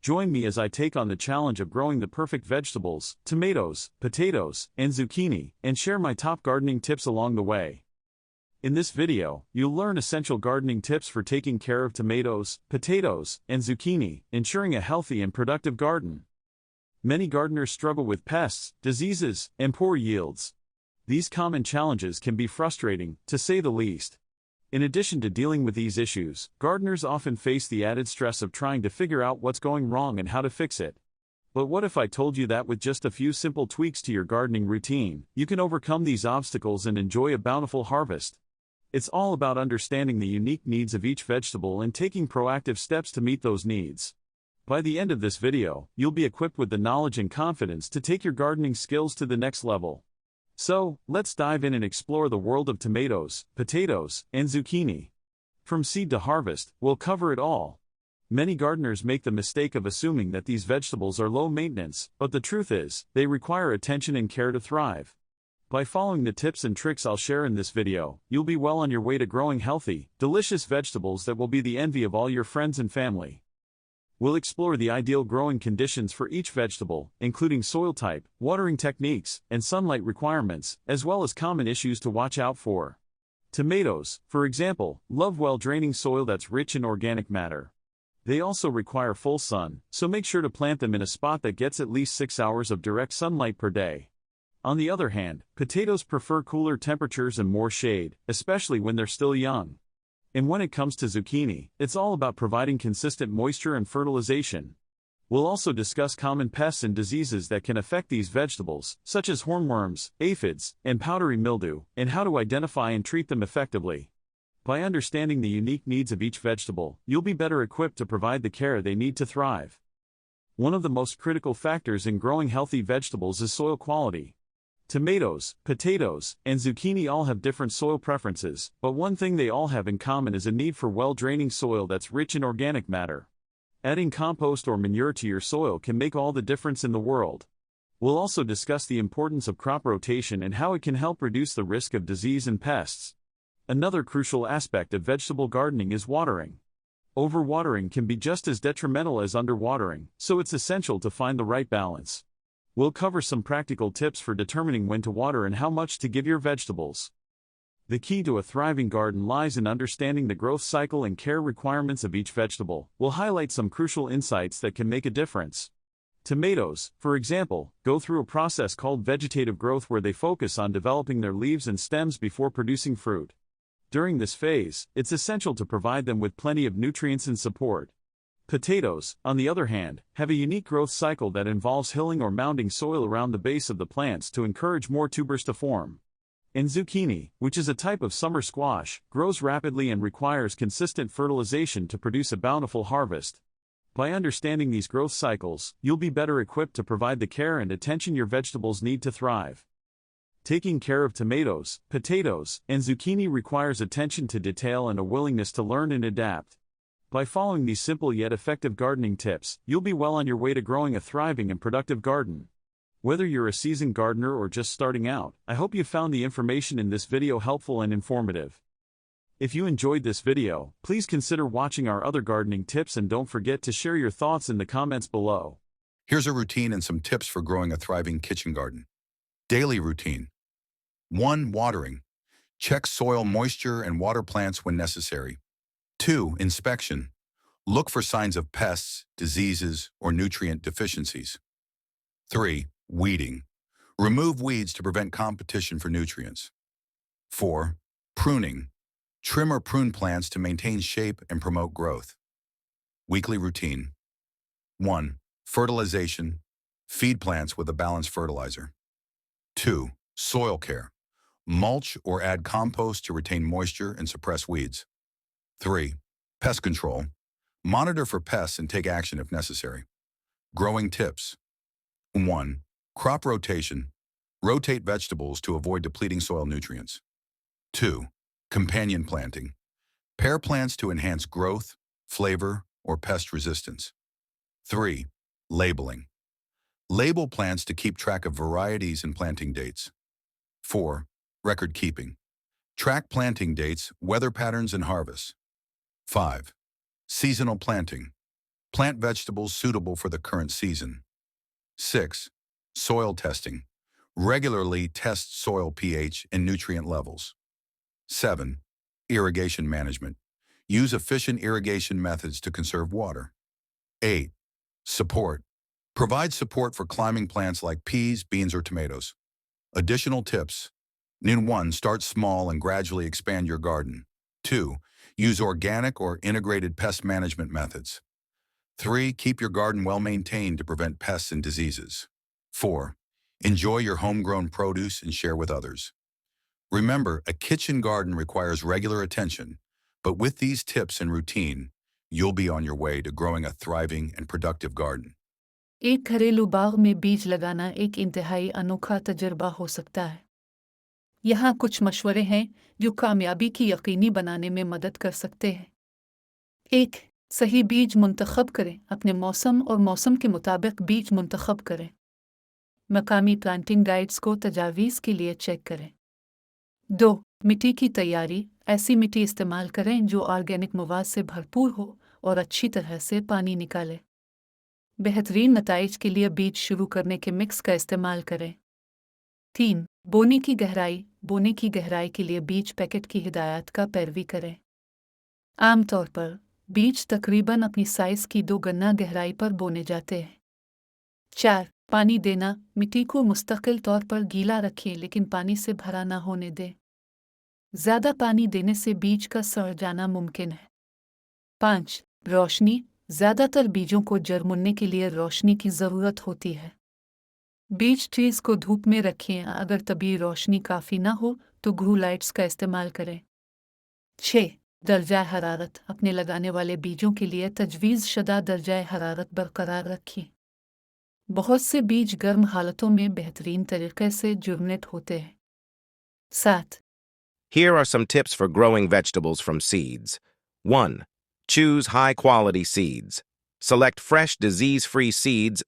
Join me as I take on the challenge of growing the perfect vegetables, tomatoes, potatoes, and zucchini, and share my top gardening tips along the way. In this video, you'll learn essential gardening tips for taking care of tomatoes, potatoes, and zucchini, ensuring a healthy and productive garden. Many gardeners struggle with pests, diseases, and poor yields. These common challenges can be frustrating, to say the least. In addition to dealing with these issues, gardeners often face the added stress of trying to figure out what's going wrong and how to fix it. But what if I told you that with just a few simple tweaks to your gardening routine, you can overcome these obstacles and enjoy a bountiful harvest? It's all about understanding the unique needs of each vegetable and taking proactive steps to meet those needs. By the end of this video, you'll be equipped with the knowledge and confidence to take your gardening skills to the next level. So, let's dive in and explore the world of tomatoes, potatoes, and zucchini. From seed to harvest, we'll cover it all. Many gardeners make the mistake of assuming that these vegetables are low maintenance, but the truth is, they require attention and care to thrive. By following the tips and tricks I'll share in this video, you'll be well on your way to growing healthy, delicious vegetables that will be the envy of all your friends and family. We'll explore the ideal growing conditions for each vegetable, including soil type, watering techniques, and sunlight requirements, as well as common issues to watch out for. Tomatoes, for example, love well-draining soil that's rich in organic matter. They also require full sun, so make sure to plant them in a spot that gets at least 6 hours of direct sunlight per day. On the other hand, potatoes prefer cooler temperatures and more shade, especially when they're still young. And when it comes to zucchini, it's all about providing consistent moisture and fertilization. We'll also discuss common pests and diseases that can affect these vegetables, such as hornworms, aphids, and powdery mildew, and how to identify and treat them effectively. By understanding the unique needs of each vegetable, you'll be better equipped to provide the care they need to thrive. One of the most critical factors in growing healthy vegetables is soil quality. Tomatoes, potatoes, and zucchini all have different soil preferences, but one thing they all have in common is a need for well-draining soil that's rich in organic matter. Adding compost or manure to your soil can make all the difference in the world. We'll also discuss the importance of crop rotation and how it can help reduce the risk of disease and pests. Another crucial aspect of vegetable gardening is watering. Overwatering can be just as detrimental as underwatering, so it's essential to find the right balance. We'll cover some practical tips for determining when to water and how much to give your vegetables. The key to a thriving garden lies in understanding the growth cycle and care requirements of each vegetable. We'll highlight some crucial insights that can make a difference. Tomatoes, for example, go through a process called vegetative growth where they focus on developing their leaves and stems before producing fruit. During this phase, it's essential to provide them with plenty of nutrients and support. Potatoes, on the other hand, have a unique growth cycle that involves hilling or mounding soil around the base of the plants to encourage more tubers to form. And zucchini, which is a type of summer squash, grows rapidly and requires consistent fertilization to produce a bountiful harvest. By understanding these growth cycles, you'll be better equipped to provide the care and attention your vegetables need to thrive. Taking care of tomatoes, potatoes, and zucchini requires attention to detail and a willingness to learn and adapt. By following these simple yet effective gardening tips, you'll be well on your way to growing a thriving and productive garden. Whether you're a seasoned gardener or just starting out, I hope you found the information in this video helpful and informative. If you enjoyed this video, please consider watching our other gardening tips and don't forget to share your thoughts in the comments below. Here's a routine and some tips for growing a thriving kitchen garden. Daily routine. 1. Watering. Check soil moisture and water plants when necessary. 2. Inspection. Look for signs of pests, diseases, or nutrient deficiencies. 3. Weeding. Remove weeds to prevent competition for nutrients. 4. Pruning. Trim or prune plants to maintain shape and promote growth. Weekly routine. 1. Fertilization. Feed plants with a balanced fertilizer. 2. Soil care. Mulch or add compost to retain moisture and suppress weeds. 3. Pest control. Monitor for pests and take action if necessary. Growing tips. 1. Crop rotation. Rotate vegetables to avoid depleting soil nutrients. 2. Companion planting. Pair plants to enhance growth, flavor, or pest resistance. 3. Labeling. Label plants to keep track of varieties and planting dates. 4. Record keeping. Track planting dates, weather patterns, and harvests. 5. Seasonal planting. Plant vegetables suitable for the current season. 6. Soil testing. Regularly test soil pH and nutrient levels. 7. Irrigation management. Use efficient irrigation methods to conserve water. 8. Support. Provide support for climbing plants like peas, beans, or tomatoes. Additional tips. 1. Start small and gradually expand your garden. 2. Use organic or integrated pest management methods. 3. Keep your garden well maintained to prevent pests and diseases. 4. Enjoy your homegrown produce and share with others. Remember, a kitchen garden requires regular attention, but with these tips and routine, you'll be on your way to growing a thriving and productive garden. ایک گھریلو باغ میں بیج لگانا ایک انتہائی انوکھا تجربہ ہو سکتا ہے۔ یہاں کچھ مشورے ہیں جو کامیابی کی یقینی بنانے میں مدد کر سکتے ہیں۔ 1. صحیح بیج منتخب کریں۔ اپنے موسم اور موسم کے مطابق بیج منتخب کریں۔ مقامی پلانٹنگ گائیڈز کو تجاویز کے لیے چیک کریں۔ 2. مٹی کی تیاری۔ ایسی مٹی استعمال کریں جو آرگینک مواد سے بھرپور ہو اور اچھی طرح سے پانی نکالے۔ بہترین نتائج کے لیے بیج شروع کرنے کے مکس کا استعمال کریں۔ 3. بونے کی گہرائی۔ بونے کی گہرائی کے لیے بیج پیکٹ کی ہدایات کا پیروی کریں۔ عام طور پر بیج تقریباً اپنی سائز کی 2 گنا گہرائی پر بونے جاتے ہیں۔ 4. پانی دینا۔ مٹی کو مستقل طور پر گیلا رکھیں لیکن پانی سے بھرا نہ ہونے دیں۔ زیادہ پانی دینے سے بیج کا سڑ جانا ممکن ہے۔ 5. روشنی۔ زیادہ تر بیجوں کو جرمنے کے لیے روشنی کی ضرورت ہوتی ہے۔ بیج ٹریز کو دھوپ میں رکھیں۔ اگر طبیعی روشنی کافی نہ ہو تو گرو لائٹس کا استعمال کریں۔ 6. درجہ حرارت۔ اپنے لگانے والے بیجوں کے لیے تجویز شدہ درجہ حرارت برقرار رکھیں۔ بہت سے بیج گرم حالتوں میں بہترین طریقے سے جرمنیٹ ہوتے ہیں۔ 7. Here are some tips for growing vegetables from seeds. 1. Choose high-quality seeds. Select fresh, disease-free seeds